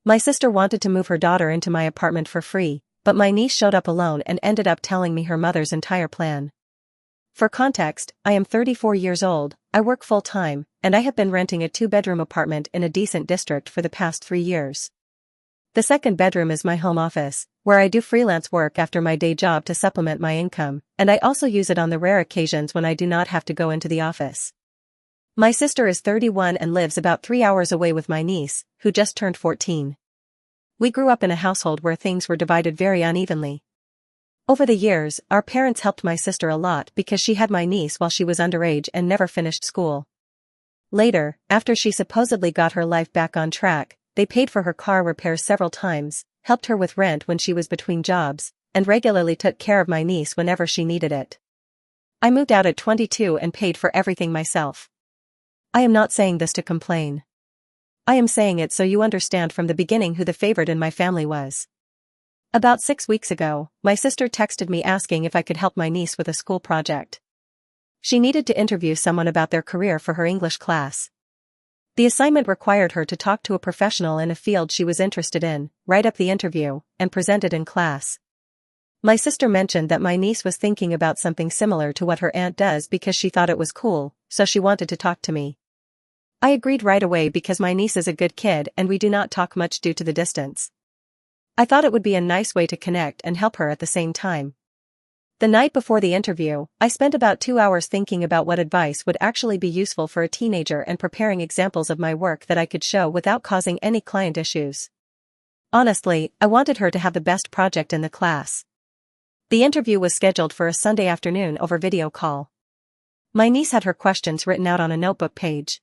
My sister wanted to move her daughter into my apartment for free, but my niece showed up alone and ended up telling me her mother's entire plan. For context, I am 34 years old, I work full-time, and I have been renting a 2-bedroom apartment in a decent district for the past 3 years. The second bedroom is my home office, where I do freelance work after my day job to supplement my income, and I also use it on the rare occasions when I do not have to go into the office. My sister is 31 and lives about 3 hours away with my niece, who just turned 14. We grew up in a household where things were divided very unevenly. Over the years, our parents helped my sister a lot because she had my niece while she was underage and never finished school. Later, after she supposedly got her life back on track, they paid for her car repairs several times, helped her with rent when she was between jobs, and regularly took care of my niece whenever she needed it. I moved out at 22 and paid for everything myself. I am not saying this to complain. I am saying it so you understand from the beginning who the favorite in my family was. About 6 weeks ago, my sister texted me asking if I could help my niece with a school project. She needed to interview someone about their career for her English class. The assignment required her to talk to a professional in a field she was interested in, write up the interview, and present it in class. My sister mentioned that my niece was thinking about something similar to what her aunt does because she thought it was cool, so she wanted to talk to me. I agreed right away because my niece is a good kid and we do not talk much due to the distance. I thought it would be a nice way to connect and help her at the same time. The night before the interview, I spent about 2 hours thinking about what advice would actually be useful for a teenager and preparing examples of my work that I could show without causing any client issues. Honestly, I wanted her to have the best project in the class. The interview was scheduled for a Sunday afternoon over video call. My niece had her questions written out on a notebook page.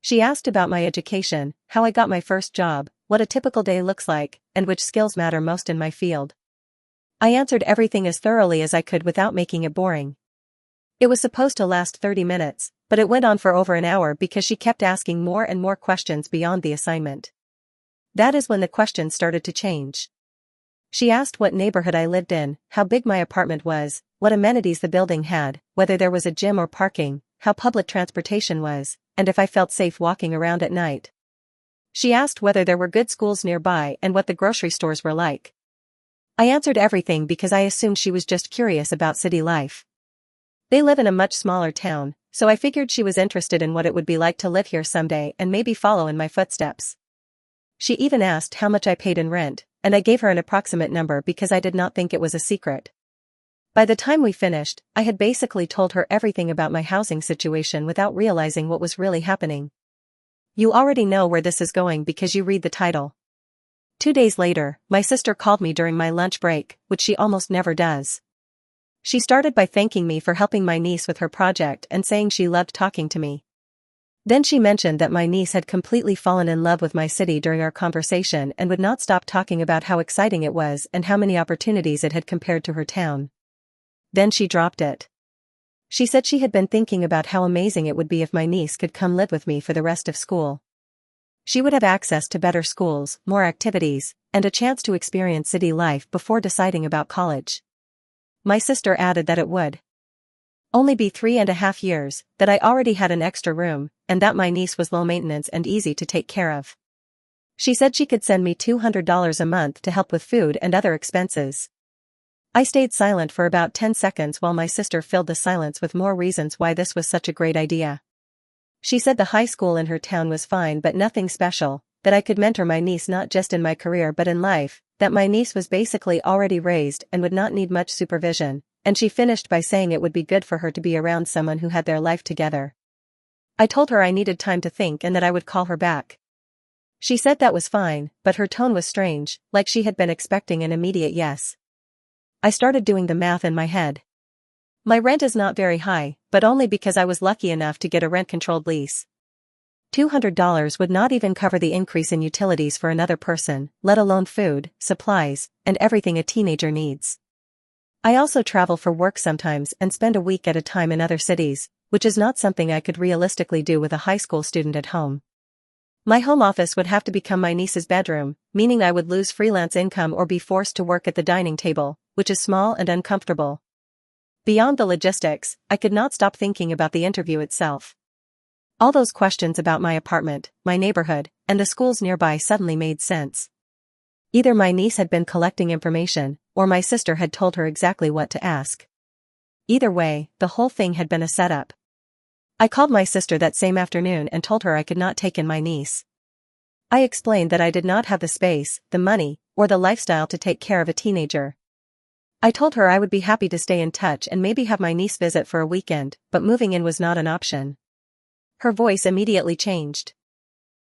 She asked about my education, how I got my first job, what a typical day looks like, and which skills matter most in my field. I answered everything as thoroughly as I could without making it boring. It was supposed to last 30 minutes, but it went on for over an hour because she kept asking more and more questions beyond the assignment. That is when the questions started to change. She asked what neighborhood I lived in, how big my apartment was, what amenities the building had, whether there was a gym or parking, how public transportation was, and if I felt safe walking around at night. She asked whether there were good schools nearby and what the grocery stores were like. I answered everything because I assumed she was just curious about city life. They live in a much smaller town, so I figured she was interested in what it would be like to live here someday and maybe follow in my footsteps. She even asked how much I paid in rent, and I gave her an approximate number because I did not think it was a secret. By the time we finished, I had basically told her everything about my housing situation without realizing what was really happening. You already know where this is going because you read the title. 2 days later, my sister called me during my lunch break, which she almost never does. She started by thanking me for helping my niece with her project and saying she loved talking to me. Then she mentioned that my niece had completely fallen in love with my city during our conversation and would not stop talking about how exciting it was and how many opportunities it had compared to her town. Then she dropped it. She said she had been thinking about how amazing it would be if my niece could come live with me for the rest of school. She would have access to better schools, more activities, and a chance to experience city life before deciding about college. My sister added that it would only be 3.5 years, that I already had an extra room, and that my niece was low maintenance and easy to take care of. She said she could send me $200 a month to help with food and other expenses. I stayed silent for about 10 seconds while my sister filled the silence with more reasons why this was such a great idea. She said the high school in her town was fine but nothing special, that I could mentor my niece not just in my career but in life, that my niece was basically already raised and would not need much supervision, and she finished by saying it would be good for her to be around someone who had their life together. I told her I needed time to think and that I would call her back. She said that was fine, but her tone was strange, like she had been expecting an immediate yes. I started doing the math in my head. My rent is not very high, but only because I was lucky enough to get a rent-controlled lease. $200 would not even cover the increase in utilities for another person, let alone food, supplies, and everything a teenager needs. I also travel for work sometimes and spend a week at a time in other cities, which is not something I could realistically do with a high school student at home. My home office would have to become my niece's bedroom, meaning I would lose freelance income or be forced to work at the dining table, which is small and uncomfortable. Beyond the logistics, I could not stop thinking about the interview itself. All those questions about my apartment, my neighborhood, and the schools nearby suddenly made sense. Either my niece had been collecting information, or my sister had told her exactly what to ask. Either way, the whole thing had been a setup. I called my sister that same afternoon and told her I could not take in my niece. I explained that I did not have the space, the money, or the lifestyle to take care of a teenager. I told her I would be happy to stay in touch and maybe have my niece visit for a weekend, but moving in was not an option. Her voice immediately changed.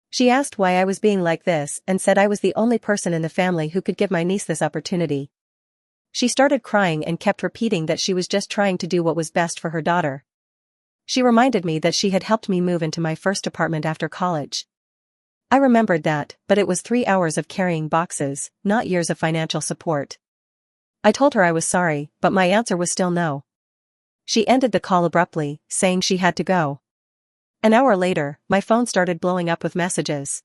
She asked why I was being like this and said I was the only person in the family who could give my niece this opportunity. She started crying and kept repeating that she was just trying to do what was best for her daughter. She reminded me that she had helped me move into my first apartment after college. I remembered that, but it was 3 hours of carrying boxes, not years of financial support. I told her I was sorry, but my answer was still no. She ended the call abruptly, saying she had to go. An hour later, my phone started blowing up with messages.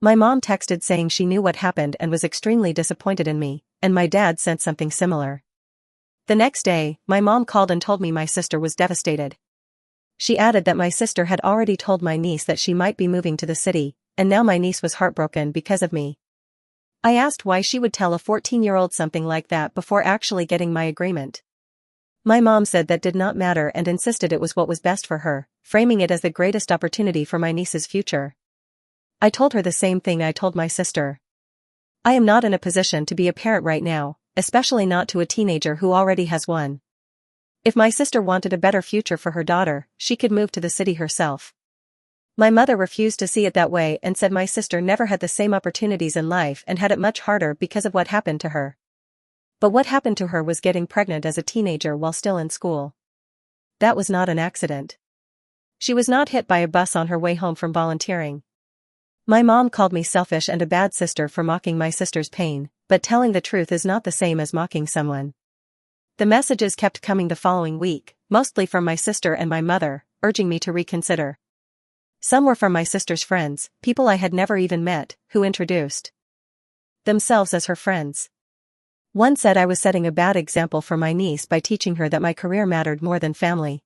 My mom texted saying she knew what happened and was extremely disappointed in me, and my dad sent something similar. The next day, my mom called and told me my sister was devastated. She added that my sister had already told my niece that she might be moving to the city, and now my niece was heartbroken because of me. I asked why she would tell a 14-year-old something like that before actually getting my agreement. My mom said that did not matter and insisted it was what was best for her, framing it as the greatest opportunity for my niece's future. I told her the same thing I told my sister. I am not in a position to be a parent right now, especially not to a teenager who already has one. If my sister wanted a better future for her daughter, she could move to the city herself. My mother refused to see it that way and said my sister never had the same opportunities in life and had it much harder because of what happened to her. But what happened to her was getting pregnant as a teenager while still in school. That was not an accident. She was not hit by a bus on her way home from volunteering. My mom called me selfish and a bad sister for mocking my sister's pain, but telling the truth is not the same as mocking someone. The messages kept coming the following week, mostly from my sister and my mother, urging me to reconsider. Some were from my sister's friends, people I had never even met, who introduced themselves as her friends. One said I was setting a bad example for my niece by teaching her that my career mattered more than family.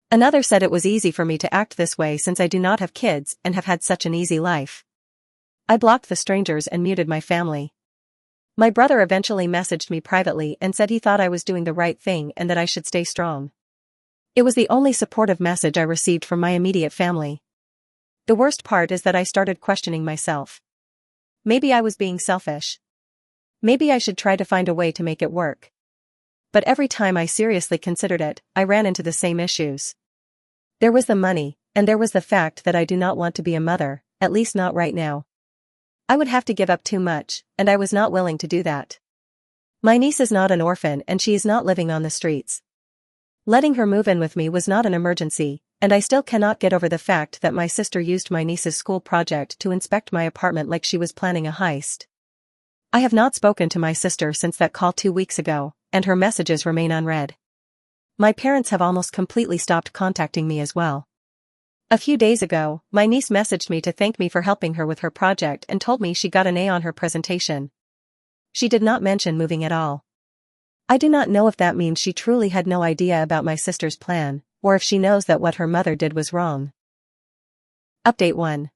Another said it was easy for me to act this way since I do not have kids and have had such an easy life. I blocked the strangers and muted my family. My brother eventually messaged me privately and said he thought I was doing the right thing and that I should stay strong. It was the only supportive message I received from my immediate family. The worst part is that I started questioning myself. Maybe I was being selfish. Maybe I should try to find a way to make it work. But every time I seriously considered it, I ran into the same issues. There was the money, and there was the fact that I do not want to be a mother, at least not right now. I would have to give up too much, and I was not willing to do that. My niece is not an orphan and she is not living on the streets. Letting her move in with me was not an emergency, and I still cannot get over the fact that my sister used my niece's school project to inspect my apartment like she was planning a heist. I have not spoken to my sister since that call 2 weeks ago, and her messages remain unread. My parents have almost completely stopped contacting me as well. A few days ago, my niece messaged me to thank me for helping her with her project and told me she got an A on her presentation. She did not mention moving at all. I do not know if that means she truly had no idea about my sister's plan, or if she knows that what her mother did was wrong. Update 1.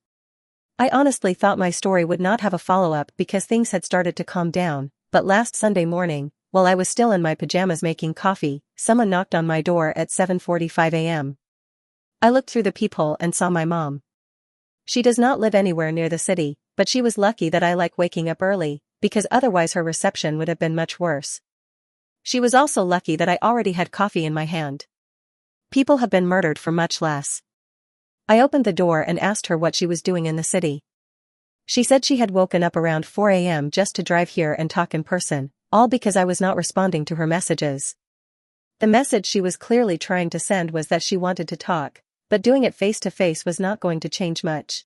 I honestly thought my story would not have a follow-up because things had started to calm down, but last Sunday morning, while I was still in my pajamas making coffee, someone knocked on my door at 7:45 a.m. I looked through the peephole and saw my mom. She does not live anywhere near the city, but she was lucky that I like waking up early, because otherwise her reception would have been much worse. She was also lucky that I already had coffee in my hand. People have been murdered for much less. I opened the door and asked her what she was doing in the city. She said she had woken up around 4 a.m. just to drive here and talk in person, all because I was not responding to her messages. The message she was clearly trying to send was that she wanted to talk, but doing it face to face was not going to change much.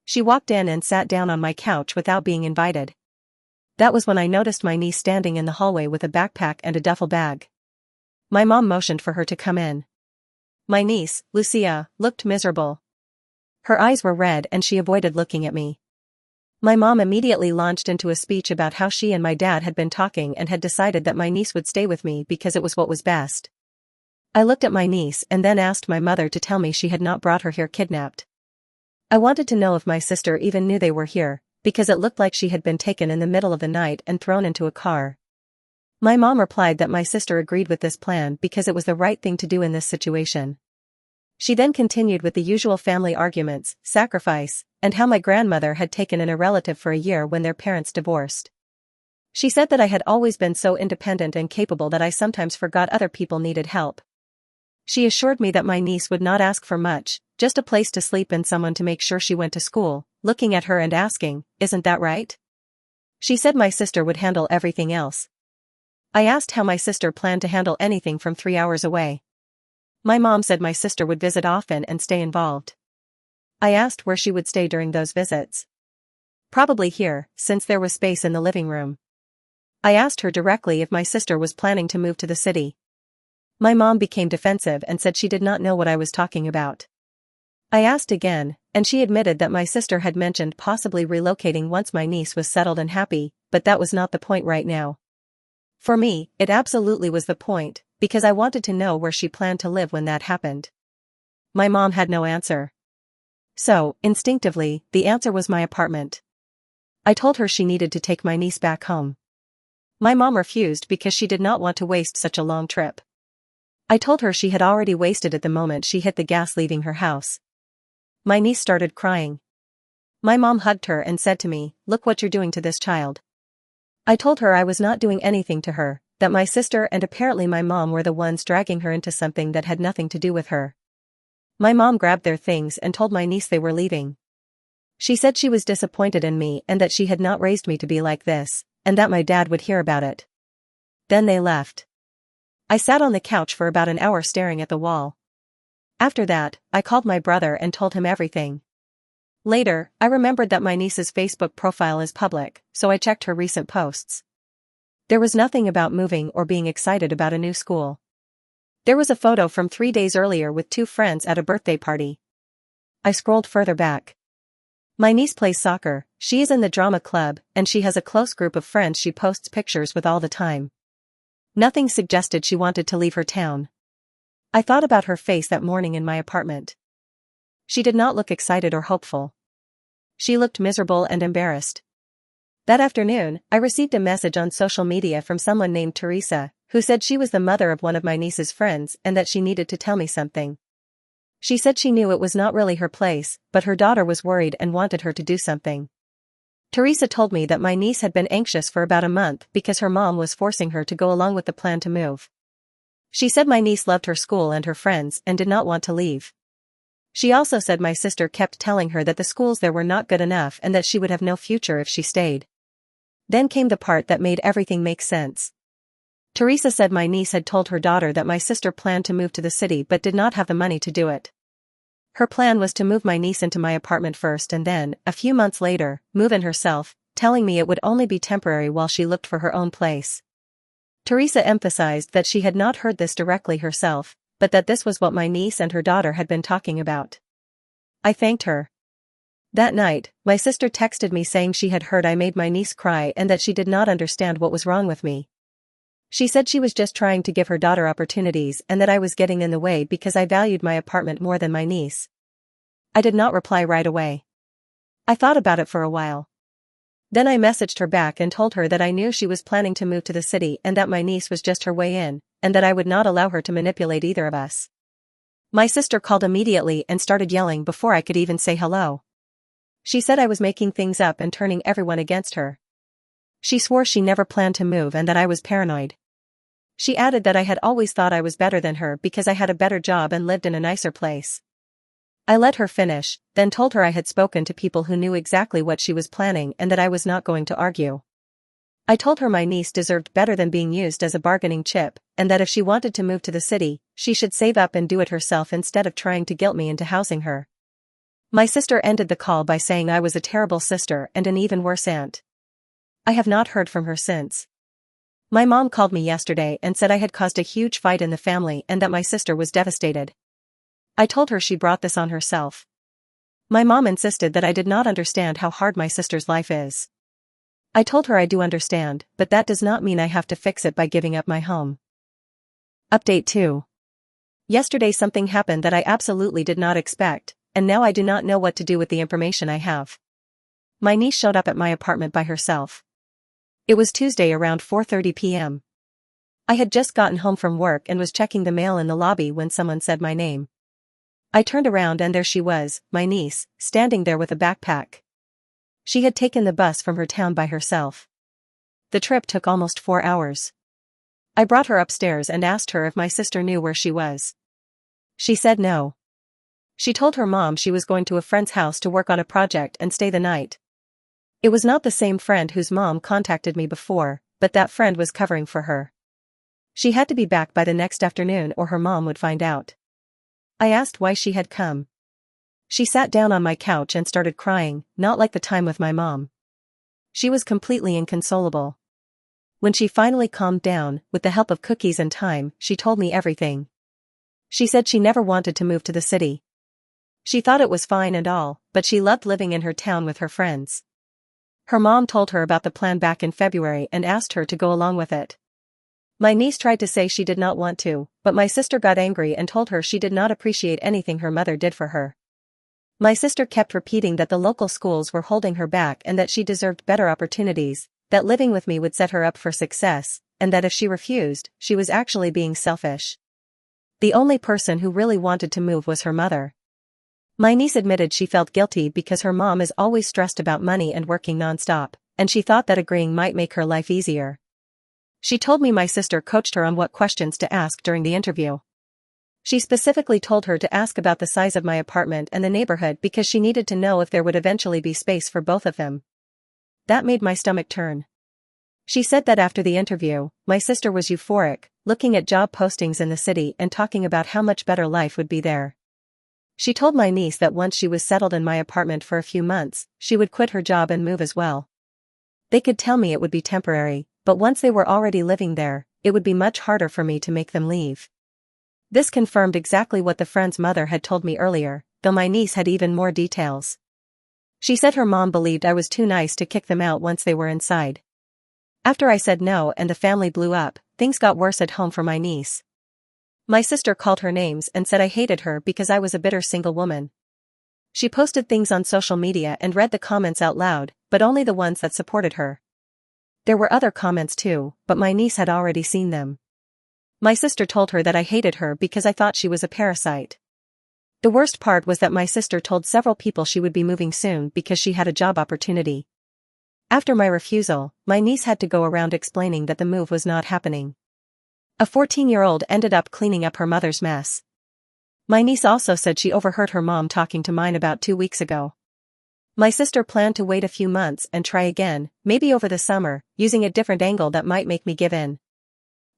She walked in and sat down on my couch without being invited. That was when I noticed my niece standing in the hallway with a backpack and a duffel bag. My mom motioned for her to come in. My niece, Lucia, looked miserable. Her eyes were red and she avoided looking at me. My mom immediately launched into a speech about how she and my dad had been talking and had decided that my niece would stay with me because it was what was best. I looked at my niece and then asked my mother to tell me she had not brought her here kidnapped. I wanted to know if my sister even knew they were here, because it looked like she had been taken in the middle of the night and thrown into a car. My mom replied that my sister agreed with this plan because it was the right thing to do in this situation. She then continued with the usual family arguments, sacrifice, and how my grandmother had taken in a relative for a year when their parents divorced. She said that I had always been so independent and capable that I sometimes forgot other people needed help. She assured me that my niece would not ask for much, just a place to sleep and someone to make sure she went to school, looking at her and asking, "Isn't that right?" She said my sister would handle everything else. I asked how my sister planned to handle anything from 3 hours away. My mom said my sister would visit often and stay involved. I asked where she would stay during those visits. Probably here, since there was space in the living room. I asked her directly if my sister was planning to move to the city. My mom became defensive and said she did not know what I was talking about. I asked again, and she admitted that my sister had mentioned possibly relocating once my niece was settled and happy, but that was not the point right now. For me, it absolutely was the point, because I wanted to know where she planned to live when that happened. My mom had no answer. So, instinctively, the answer was my apartment. I told her she needed to take my niece back home. My mom refused because she did not want to waste such a long trip. I told her she had already wasted it the moment she hit the gas leaving her house. My niece started crying. My mom hugged her and said to me, "Look what you're doing to this child." I told her I was not doing anything to her, that my sister and apparently my mom were the ones dragging her into something that had nothing to do with her. My mom grabbed their things and told my niece they were leaving. She said she was disappointed in me and that she had not raised me to be like this, and that my dad would hear about it. Then they left. I sat on the couch for about an hour staring at the wall. After that, I called my brother and told him everything. Later, I remembered that my niece's Facebook profile is public, so I checked her recent posts. There was nothing about moving or being excited about a new school. There was a photo from 3 days earlier with 2 friends at a birthday party. I scrolled further back. My niece plays soccer, she is in the drama club, and she has a close group of friends she posts pictures with all the time. Nothing suggested she wanted to leave her town. I thought about her face that morning in my apartment. She did not look excited or hopeful. She looked miserable and embarrassed. That afternoon, I received a message on social media from someone named Teresa, who said she was the mother of one of my niece's friends and that she needed to tell me something. She said she knew it was not really her place, but her daughter was worried and wanted her to do something. Teresa told me that my niece had been anxious for about a month because her mom was forcing her to go along with the plan to move. She said my niece loved her school and her friends and did not want to leave. She also said my sister kept telling her that the schools there were not good enough and that she would have no future if she stayed. Then came the part that made everything make sense. Teresa said my niece had told her daughter that my sister planned to move to the city but did not have the money to do it. Her plan was to move my niece into my apartment first and then, a few months later, move in herself, telling me it would only be temporary while she looked for her own place. Teresa emphasized that she had not heard this directly herself, but that this was what my niece and her daughter had been talking about. I thanked her. That night, my sister texted me saying she had heard I made my niece cry and that she did not understand what was wrong with me. She said she was just trying to give her daughter opportunities and that I was getting in the way because I valued my apartment more than my niece. I did not reply right away. I thought about it for a while. Then I messaged her back and told her that I knew she was planning to move to the city and that my niece was just her way in, and that I would not allow her to manipulate either of us. My sister called immediately and started yelling before I could even say hello. She said I was making things up and turning everyone against her. She swore she never planned to move and that I was paranoid. She added that I had always thought I was better than her because I had a better job and lived in a nicer place. I let her finish, then told her I had spoken to people who knew exactly what she was planning and that I was not going to argue. I told her my niece deserved better than being used as a bargaining chip, and that if she wanted to move to the city, she should save up and do it herself instead of trying to guilt me into housing her. My sister ended the call by saying I was a terrible sister and an even worse aunt. I have not heard from her since. My mom called me yesterday and said I had caused a huge fight in the family and that my sister was devastated. I told her she brought this on herself. My mom insisted that I did not understand how hard my sister's life is. I told her I do understand, but that does not mean I have to fix it by giving up my home. Update 2. Yesterday something happened that I absolutely did not expect, and now I do not know what to do with the information I have. My niece showed up at my apartment by herself. It was Tuesday around 4:30 p.m. I had just gotten home from work and was checking the mail in the lobby when someone said my name. I turned around and there she was, my niece, standing there with a backpack. She had taken the bus from her town by herself. The trip took almost 4 hours. I brought her upstairs and asked her if my sister knew where she was. She said no. She told her mom she was going to a friend's house to work on a project and stay the night. It was not the same friend whose mom contacted me before, but that friend was covering for her. She had to be back by the next afternoon or her mom would find out. I asked why she had come. She sat down on my couch and started crying, not like the time with my mom. She was completely inconsolable. When she finally calmed down, with the help of cookies and time, she told me everything. She said she never wanted to move to the city. She thought it was fine and all, but she loved living in her town with her friends. Her mom told her about the plan back in February and asked her to go along with it. My niece tried to say she did not want to, but my sister got angry and told her she did not appreciate anything her mother did for her. My sister kept repeating that the local schools were holding her back and that she deserved better opportunities, that living with me would set her up for success, and that if she refused, she was actually being selfish. The only person who really wanted to move was her mother. My niece admitted she felt guilty because her mom is always stressed about money and working non-stop, and she thought that agreeing might make her life easier. She told me my sister coached her on what questions to ask during the interview. She specifically told her to ask about the size of my apartment and the neighborhood because she needed to know if there would eventually be space for both of them. That made my stomach turn. She said that after the interview, my sister was euphoric, looking at job postings in the city and talking about how much better life would be there. She told my niece that once she was settled in my apartment for a few months, she would quit her job and move as well. They could tell me it would be temporary, but once they were already living there, it would be much harder for me to make them leave. This confirmed exactly what the friend's mother had told me earlier, though my niece had even more details. She said her mom believed I was too nice to kick them out once they were inside. After I said no and the family blew up, things got worse at home for my niece. My sister called her names and said I hated her because I was a bitter single woman. She posted things on social media and read the comments out loud, but only the ones that supported her. There were other comments too, but my niece had already seen them. My sister told her that I hated her because I thought she was a parasite. The worst part was that my sister told several people she would be moving soon because she had a job opportunity. After my refusal, my niece had to go around explaining that the move was not happening. A 14-year-old ended up cleaning up her mother's mess. My niece also said she overheard her mom talking to mine about 2 weeks ago. My sister planned to wait a few months and try again, maybe over the summer, using a different angle that might make me give in.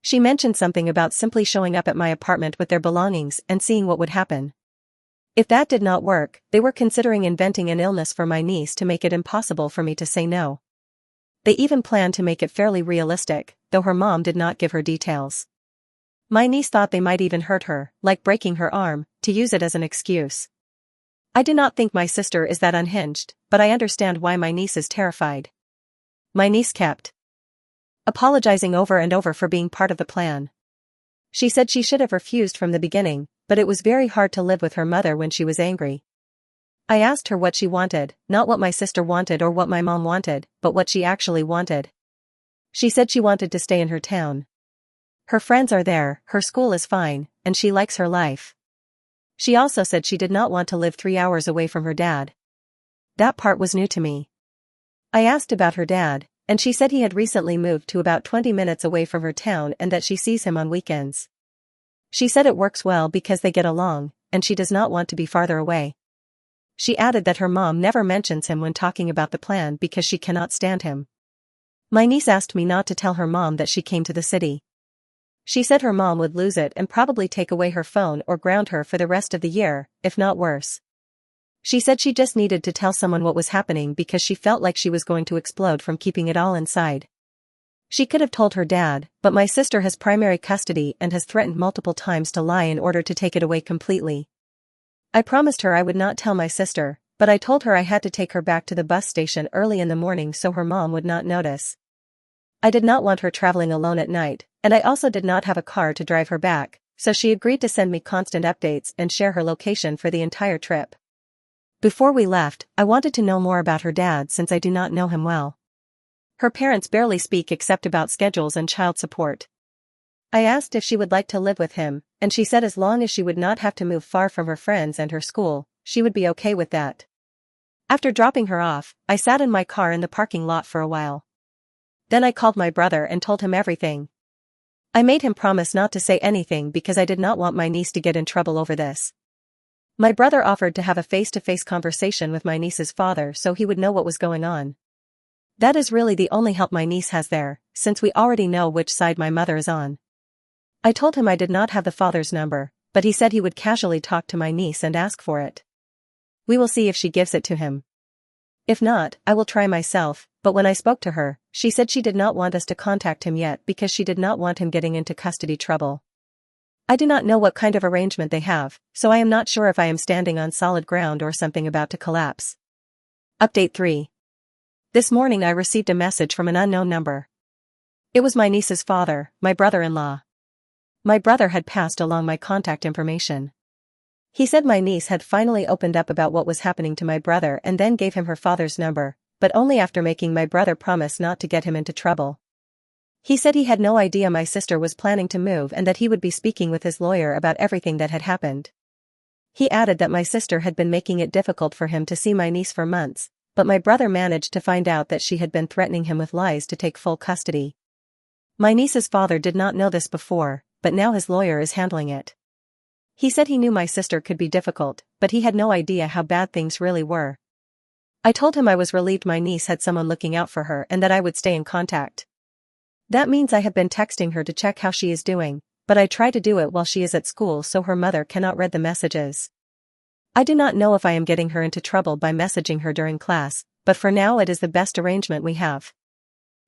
She mentioned something about simply showing up at my apartment with their belongings and seeing what would happen. If that did not work, they were considering inventing an illness for my niece to make it impossible for me to say no. They even planned to make it fairly realistic, though her mom did not give her details. My niece thought they might even hurt her, like breaking her arm, to use it as an excuse. I do not think my sister is that unhinged, but I understand why my niece is terrified. My niece kept apologizing over and over for being part of the plan. She said she should have refused from the beginning, but it was very hard to live with her mother when she was angry. I asked her what she wanted, not what my sister wanted or what my mom wanted, but what she actually wanted. She said she wanted to stay in her town. Her friends are there, her school is fine, and she likes her life. She also said she did not want to live 3 hours away from her dad. That part was new to me. I asked about her dad, and she said he had recently moved to about 20 minutes away from her town and that she sees him on weekends. She said it works well because they get along, and she does not want to be farther away. She added that her mom never mentions him when talking about the plan because she cannot stand him. My niece asked me not to tell her mom that she came to the city. She said her mom would lose it and probably take away her phone or ground her for the rest of the year, if not worse. She said she just needed to tell someone what was happening because she felt like she was going to explode from keeping it all inside. She could have told her dad, but my sister has primary custody and has threatened multiple times to lie in order to take it away completely. I promised her I would not tell my sister, but I told her I had to take her back to the bus station early in the morning so her mom would not notice. I did not want her traveling alone at night, and I also did not have a car to drive her back, so she agreed to send me constant updates and share her location for the entire trip. Before we left, I wanted to know more about her dad since I do not know him well. Her parents barely speak except about schedules and child support. I asked if she would like to live with him, and she said as long as she would not have to move far from her friends and her school, she would be okay with that. After dropping her off, I sat in my car in the parking lot for a while. Then I called my brother and told him everything. I made him promise not to say anything because I did not want my niece to get in trouble over this. My brother offered to have a face-to-face conversation with my niece's father so he would know what was going on. That is really the only help my niece has there, since we already know which side my mother is on. I told him I did not have the father's number, but he said he would casually talk to my niece and ask for it. We will see if she gives it to him. If not, I will try myself, but when I spoke to her, she said she did not want us to contact him yet because she did not want him getting into custody trouble. I do not know what kind of arrangement they have, so I am not sure if I am standing on solid ground or something about to collapse. Update 3. This morning I received a message from an unknown number. It was my niece's father, my brother-in-law. My brother had passed along my contact information. He said my niece had finally opened up about what was happening to my brother and then gave him her father's number, but only after making my brother promise not to get him into trouble. He said he had no idea my sister was planning to move and that he would be speaking with his lawyer about everything that had happened. He added that my sister had been making it difficult for him to see my niece for months, but my brother managed to find out that she had been threatening him with lies to take full custody. My niece's father did not know this before, but now his lawyer is handling it. He said he knew my sister could be difficult, but he had no idea how bad things really were. I told him I was relieved my niece had someone looking out for her and that I would stay in contact. That means I have been texting her to check how she is doing, but I try to do it while she is at school so her mother cannot read the messages. I do not know if I am getting her into trouble by messaging her during class, but for now it is the best arrangement we have.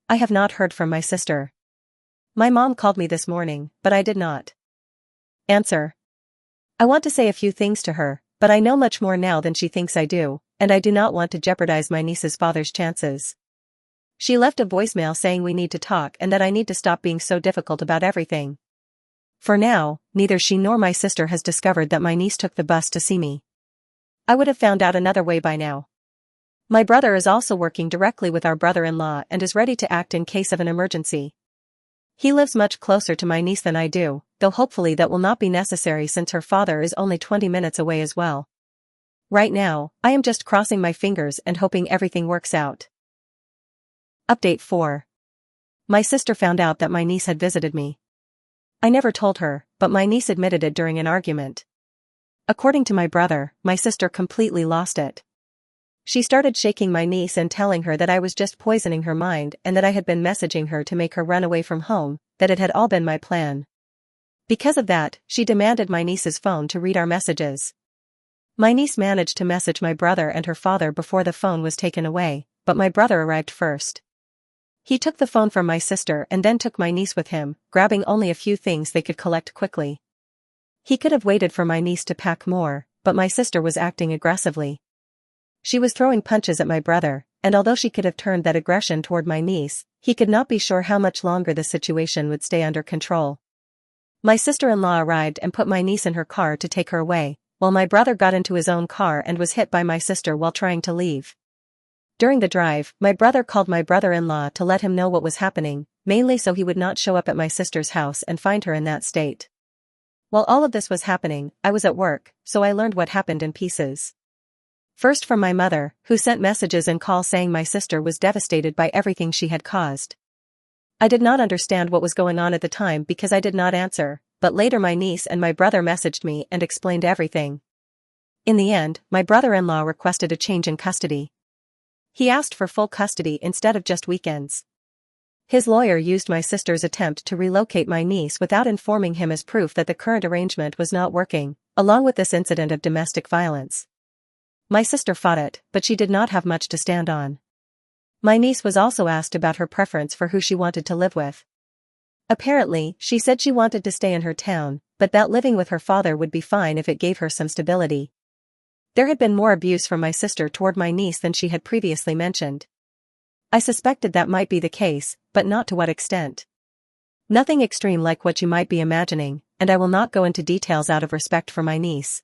I have not heard from my sister. My mom called me this morning, but I did not answer. I want to say a few things to her, but I know much more now than she thinks I do, and I do not want to jeopardize my niece's father's chances. She left a voicemail saying we need to talk and that I need to stop being so difficult about everything. For now, neither she nor my sister has discovered that my niece took the bus to see me. I would have found out another way by now. My brother is also working directly with our brother-in-law and is ready to act in case of an emergency. He lives much closer to my niece than I do, though hopefully that will not be necessary since her father is only 20 minutes away as well. Right now, I am just crossing my fingers and hoping everything works out. Update 4. My sister found out that my niece had visited me. I never told her, but my niece admitted it during an argument. According to my brother, my sister completely lost it. She started shaking my niece and telling her that I was just poisoning her mind and that I had been messaging her to make her run away from home, that it had all been my plan. Because of that, she demanded my niece's phone to read our messages. My niece managed to message my brother and her father before the phone was taken away, but my brother arrived first. He took the phone from my sister and then took my niece with him, grabbing only a few things they could collect quickly. He could have waited for my niece to pack more, but my sister was acting aggressively. She was throwing punches at my brother, and although she could have turned that aggression toward my niece, he could not be sure how much longer the situation would stay under control. My sister-in-law arrived and put my niece in her car to take her away, while my brother got into his own car and was hit by my sister while trying to leave. During the drive, my brother called my brother-in-law to let him know what was happening, mainly so he would not show up at my sister's house and find her in that state. While all of this was happening, I was at work, so I learned what happened in pieces. First from my mother, who sent messages and calls saying my sister was devastated by everything she had caused. I did not understand what was going on at the time because I did not answer, but later my niece and my brother messaged me and explained everything. In the end, my brother-in-law requested a change in custody. He asked for full custody instead of just weekends. His lawyer used my sister's attempt to relocate my niece without informing him as proof that the current arrangement was not working, along with this incident of domestic violence. My sister fought it, but she did not have much to stand on. My niece was also asked about her preference for who she wanted to live with. Apparently, she said she wanted to stay in her town, but that living with her father would be fine if it gave her some stability. There had been more abuse from my sister toward my niece than she had previously mentioned. I suspected that might be the case, but not to what extent. Nothing extreme like what you might be imagining, and I will not go into details out of respect for my niece.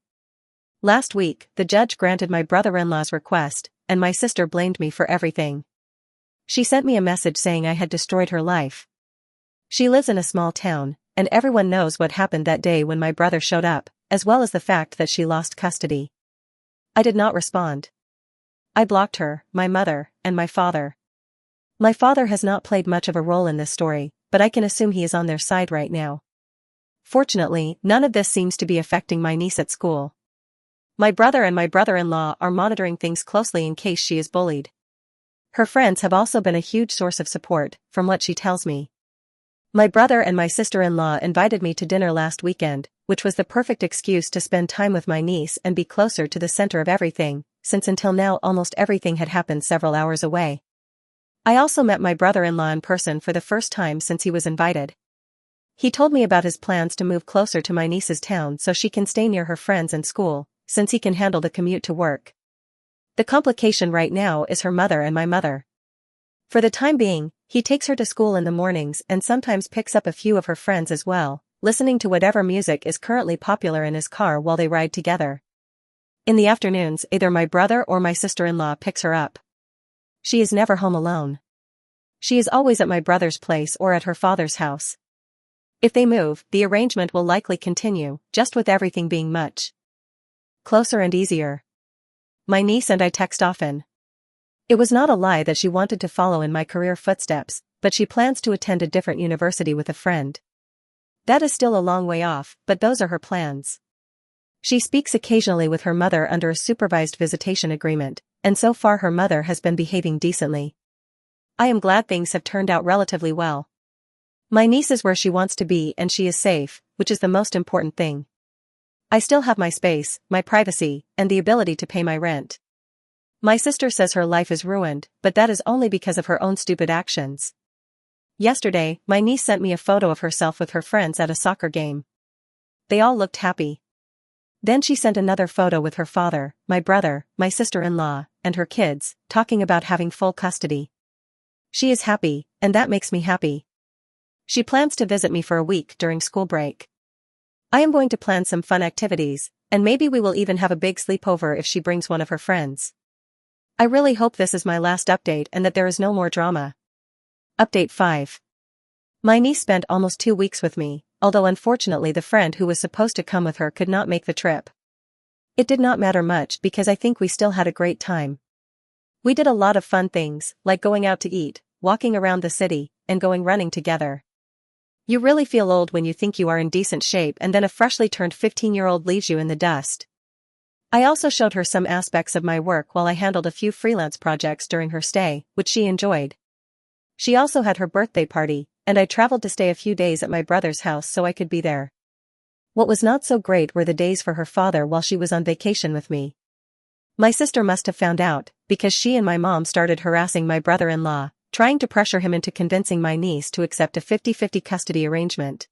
Last week, the judge granted my brother-in-law's request, and my sister blamed me for everything. She sent me a message saying I had destroyed her life. She lives in a small town, and everyone knows what happened that day when my brother showed up, as well as the fact that she lost custody. I did not respond. I blocked her, my mother, and my father. My father has not played much of a role in this story, but I can assume he is on their side right now. Fortunately, none of this seems to be affecting my niece at school. My brother and my brother-in-law are monitoring things closely in case she is bullied. Her friends have also been a huge source of support, from what she tells me. My brother and my sister-in-law invited me to dinner last weekend, which was the perfect excuse to spend time with my niece and be closer to the center of everything, since until now almost everything had happened several hours away. I also met my brother-in-law in person for the first time since he was invited. He told me about his plans to move closer to my niece's town so she can stay near her friends and school, since he can handle the commute to work. The complication right now is her mother and my mother. For the time being, he takes her to school in the mornings and sometimes picks up a few of her friends as well, listening to whatever music is currently popular in his car while they ride together. In the afternoons, either my brother or my sister-in-law picks her up. She is never home alone. She is always at my brother's place or at her father's house. If they move, the arrangement will likely continue, just with everything being much closer and easier. My niece and I text often. It was not a lie that she wanted to follow in my career footsteps, but she plans to attend a different university with a friend. That is still a long way off, but those are her plans. She speaks occasionally with her mother under a supervised visitation agreement, and so far her mother has been behaving decently. I am glad things have turned out relatively well. My niece is where she wants to be and she is safe, which is the most important thing. I still have my space, my privacy, and the ability to pay my rent. My sister says her life is ruined, but that is only because of her own stupid actions. Yesterday, my niece sent me a photo of herself with her friends at a soccer game. They all looked happy. Then she sent another photo with her father, my brother, my sister-in-law, and her kids, talking about having full custody. She is happy, and that makes me happy. She plans to visit me for a week during school break. I am going to plan some fun activities, and maybe we will even have a big sleepover if she brings one of her friends. I really hope this is my last update and that there is no more drama. Update 5. My niece spent almost 2 weeks with me, although unfortunately the friend who was supposed to come with her could not make the trip. It did not matter much because I think we still had a great time. We did a lot of fun things, like going out to eat, walking around the city, and going running together. You really feel old when you think you are in decent shape and then a freshly turned 15-year-old leaves you in the dust. I also showed her some aspects of my work while I handled a few freelance projects during her stay, which she enjoyed. She also had her birthday party, and I traveled to stay a few days at my brother's house so I could be there. What was not so great were the days for her father while she was on vacation with me. My sister must have found out, because she and my mom started harassing my brother-in-law, trying to pressure him into convincing my niece to accept a 50-50 custody arrangement.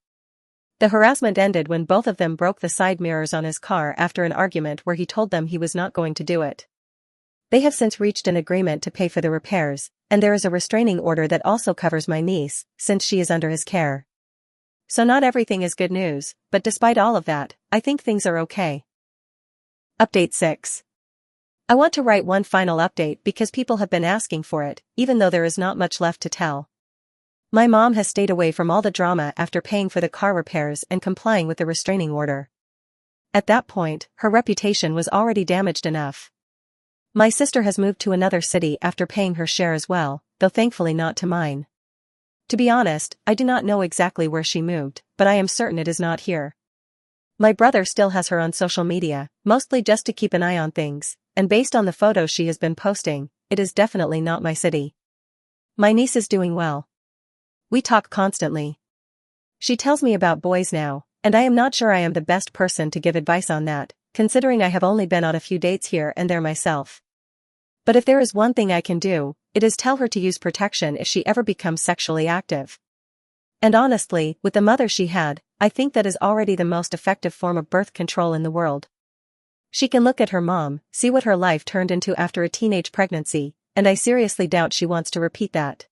The harassment ended when both of them broke the side mirrors on his car after an argument where he told them he was not going to do it. They have since reached an agreement to pay for the repairs, and there is a restraining order that also covers my niece, since she is under his care. So not everything is good news, but despite all of that, I think things are okay. Update 6. I want to write one final update because people have been asking for it, even though there is not much left to tell. My mom has stayed away from all the drama after paying for the car repairs and complying with the restraining order. At that point, her reputation was already damaged enough. My sister has moved to another city after paying her share as well, though thankfully not to mine. To be honest, I do not know exactly where she moved, but I am certain it is not here. My brother still has her on social media, mostly just to keep an eye on things, and based on the photos she has been posting, it is definitely not my city. My niece is doing well. We talk constantly. She tells me about boys now, and I am not sure I am the best person to give advice on that, considering I have only been on a few dates here and there myself. But if there is one thing I can do, it is tell her to use protection if she ever becomes sexually active. And honestly, with the mother she had, I think that is already the most effective form of birth control in the world. She can look at her mom, see what her life turned into after a teenage pregnancy, and I seriously doubt she wants to repeat that.